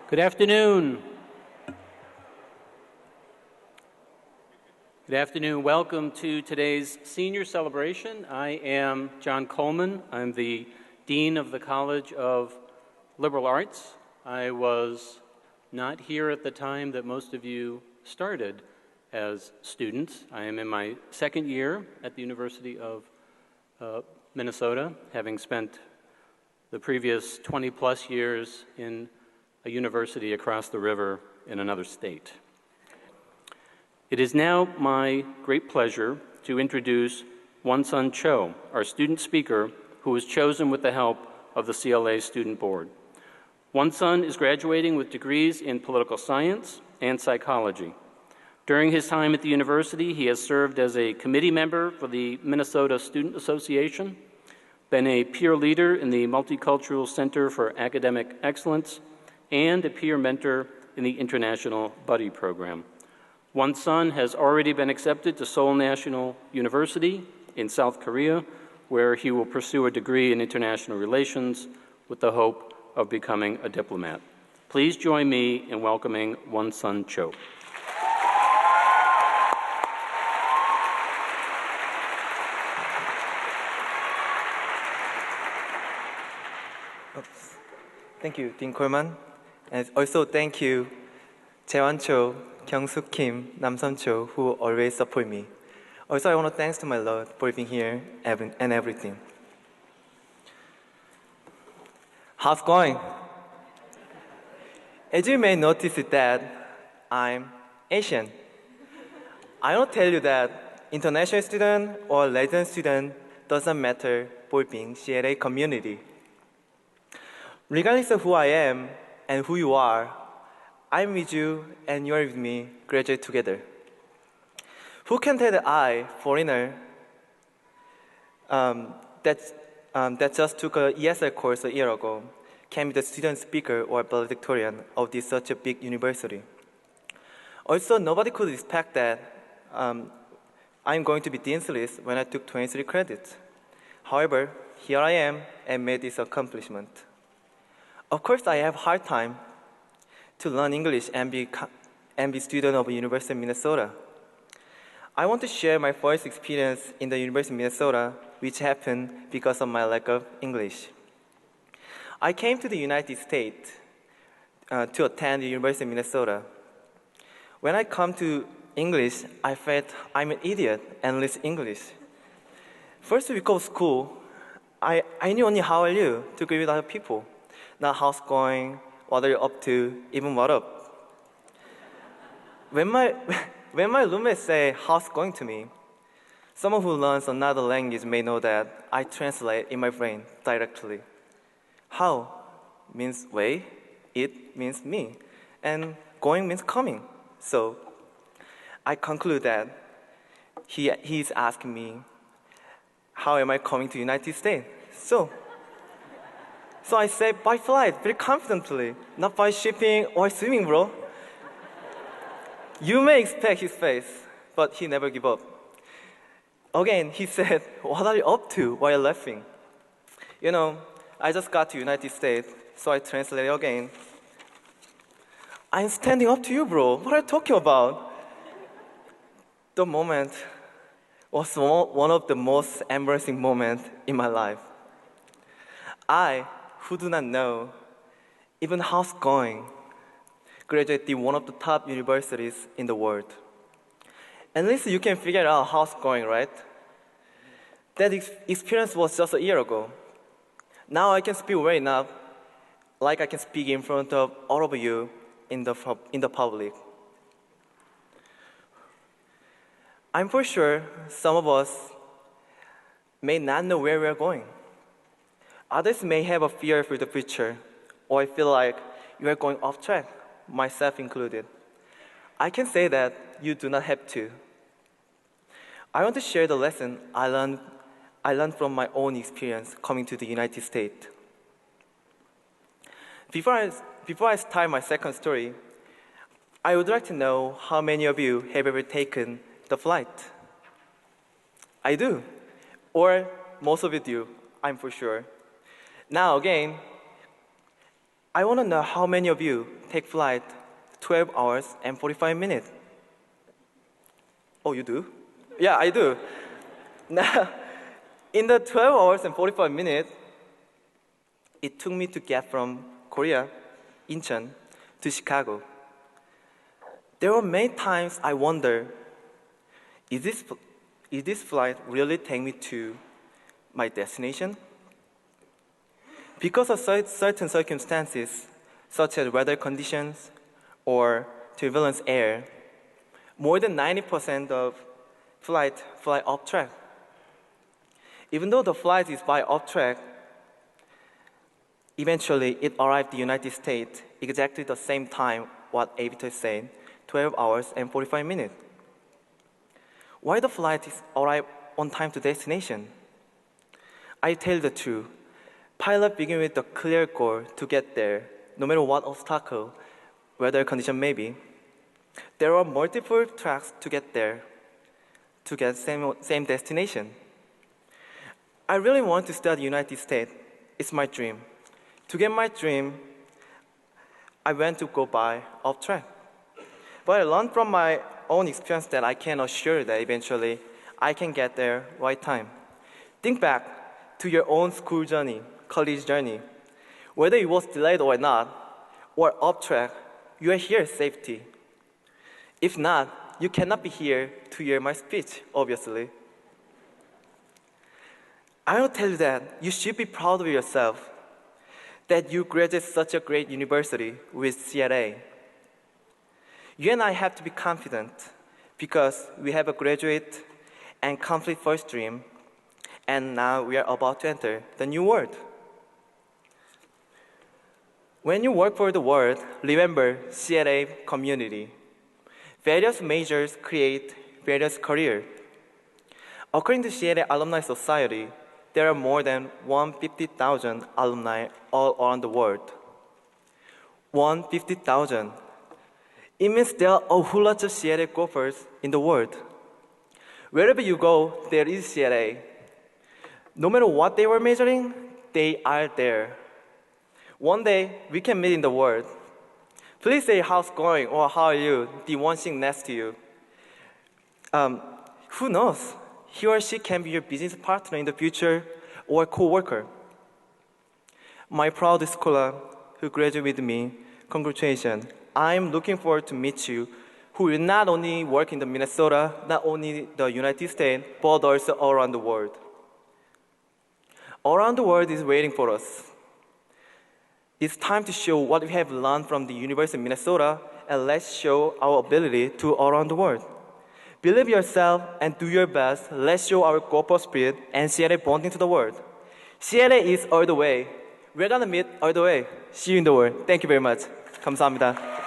Good afternoon. Good afternoon. Welcome to today's senior celebration. I am John Coleman. I'm the Dean of the College of Liberal Arts. I was not here at the time that most of you started as students. I am in my second year at the University of Minnesota, having spent the previous 20-plus years in a university across the river in another state. It is now my great pleasure to introduce Sun Cho, our student speaker, who was chosen with the help of the CLA Student Board. Sun is graduating with degrees in political science and psychology. During his time at the university, he has served as a committee member for the Minnesota Student Association, been a peer leader in the Multicultural Center for Academic Excellence, and a peer mentor in the International Buddy Program. Sun has already been accepted to Seoul National University in South Korea, where he will pursue a degree in international relations with the hope of becoming a diplomat. Please join me in welcoming Sun Cho. Thank you, Dean Coleman. And also thank you, Sun Cho, Kyung-suk Kim, Sun Cho, who always support me. Also, I want to thank to my Lord for being here and everything. How's it going? As you may notice that I'm Asian. I want to tell you that international student or resident student doesn't matter for being CLA community. Regardless of who I am and who you are, I'm with you and you're with me, graduate together. Who can tell that I, foreigner, that just took a ESL course a year ago, can be the student speaker or valedictorian of this such a big university? Also, nobody could expect that I'm going to be dean's list when I took 23 credits. However, here I am and made this accomplishment. Of course, I have a hard time to learn English and be student of the University of Minnesota. I want to share my first experience in the University of Minnesota, which happened because of my lack of English. I came to the United States to attend the University of Minnesota. When I come to English, I felt I'm an idiot and less English. First week of school, I knew only how are you to greet with other people. Not how's going, what are you up to, even what up. When my roommates say how's going to me, someone who learns another language may know that I translate in my brain directly. How means way, it means me, and going means coming. So I conclude that he's asking me, how am I coming to United States? So I said, by flight, very confidently, not by shipping or swimming, bro. You may expect his face, but he never gave up. Again, he said, what are you up to while laughing? You know, I just got to United States, so I translated again. I'm standing up to you, bro. What are you talking about? The moment was one of the most embarrassing moments in my life. I, who do not know even how it's going, graduated in one of the top universities in the world. At least you can figure out how it's going, right? That experience was just a year ago. Now I can speak well enough, like I can speak in front of all of you in the public. I'm for sure some of us may not know where we are going. Others may have a fear for the future, or feel like you are going off track, myself included. I can say that you do not have to. I want to share the lesson I learned from my own experience coming to the United States. Before I start my second story, I would like to know how many of you have ever taken the flight. I do, or most of you do, I'm for sure. Now again, I want to know how many of you take flight 12 hours and 45 minutes. Oh, you do? Yeah, I do. Now, in the 12 hours and 45 minutes, it took me to get from Korea, Incheon, to Chicago. There were many times I wondered, is this flight really take me to my destination? Because of certain circumstances, such as weather conditions or turbulence air, more than 90% of flight fly off track. Even though the flight is by off track, eventually it arrived in the United States exactly the same time what aviators said, 12 hours and 45 minutes. Why the flight is arrived on time to destination? I tell the truth. Pilot begin with a clear goal to get there, no matter what obstacle, weather condition may be. There are multiple tracks to get there, to get same destination. I really want to study United States. It's my dream. To get my dream, I went to go by off track. But I learned from my own experience that I can assure that eventually I can get there right time. Think back to your own school journey, college journey. Whether it was delayed or not, or off track, you are here safety. If not, you cannot be here to hear my speech, obviously. I will tell you that you should be proud of yourself, that you graduated such a great university with CLA. You and I have to be confident because we have a graduate and complete first dream, and now we are about to enter the new world. When you work for the world, remember CLA community. Various majors create various careers. According to CLA Alumni Society, there are more than 150,000 alumni all around the world. 150,000. It means there are a whole lot of CLA golfers in the world. Wherever you go, there is CLA. No matter what they were measuring, they are there. One day, we can meet in the world. Please say how's going or how are you, the one sitting next to you. Who knows? He or she can be your business partner in the future or co-worker. My proud scholar who graduated with me, congratulations. I'm looking forward to meet you who will not only work in the Minnesota, not only the United States, but also all around the world. All around the world is waiting for us. It's time to show what we have learned from the University of Minnesota, and let's show our ability to all around the world. Believe yourself and do your best. Let's show our corporate spirit and CLA bonding to the world. CLA is all the way. We're gonna meet all the way. See you in the world. Thank you very much. 감사합니다.